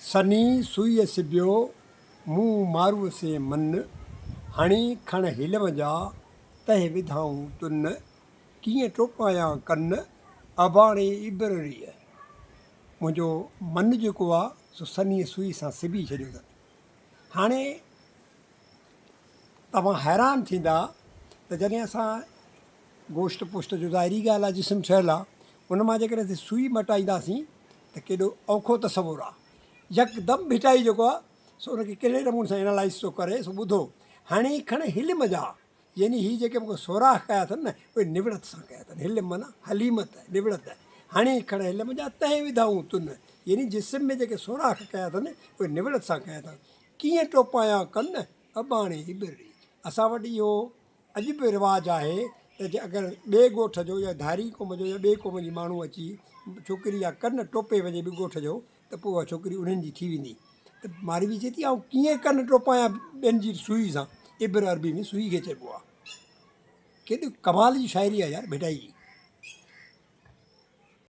सनी सुई सिबियो मुंह मारू से मन हणी खण हिलम जा तह विधाऊं तुन कीअं टोपायां कन अबाणे इबरड़ीअ। मुंहिंजो मन जेको आहे सो सनीअ सुई सां सिबी छॾियो अथनि। हाणे तव्हां हैरान थींदा त जॾहिं असां गोश्त पोश्त जो ज़ाहिरी ॻाल्हि आहे, जिस्म ठहियलु आहे, उन मां जेकॾहिं सुई मटाईंदासीं त केॾो औखो तसवुरु आहे। यकदमि भिटाई जेको आहे सो उनखे कहिड़े नमूने सां एनालाइज़ थो करे सो ॿुधो। हाणे खण हिलम जा, यानी हीअ जेके मूंखे सोराख कया अथनि न उहे निवड़त सां कया अथनि। हिलम माना हलीमत, निवड़त। हाणे खण हिलम जा तह विधाऊं तुन, यानी जिस्म में जेके सोराख कया अथनि उहे निवड़त सां कया अथनि। कीअं टोपायां कन अबाणे इबरड़ी। असां वटि इहो अॼु बि रिवाजु आहे त जे अगरि ॿिए ॻोठ जो या धारी क़ौम जो या ॿिए क़ौम जी माण्हू अची छोकिरी जा कन टोपे वञे ॿिए ॻोठ जो त पोइ उहा छोकिरी उन्हनि जी थी वेंदी। त मारवी चए थी ऐं कीअं कन टोपायां ॿियनि जी सुई सां। इब्र अरबी में सुई खे चइबो आहे। केॾी कमाल जी शाइरी आहे यार भिटाई जी।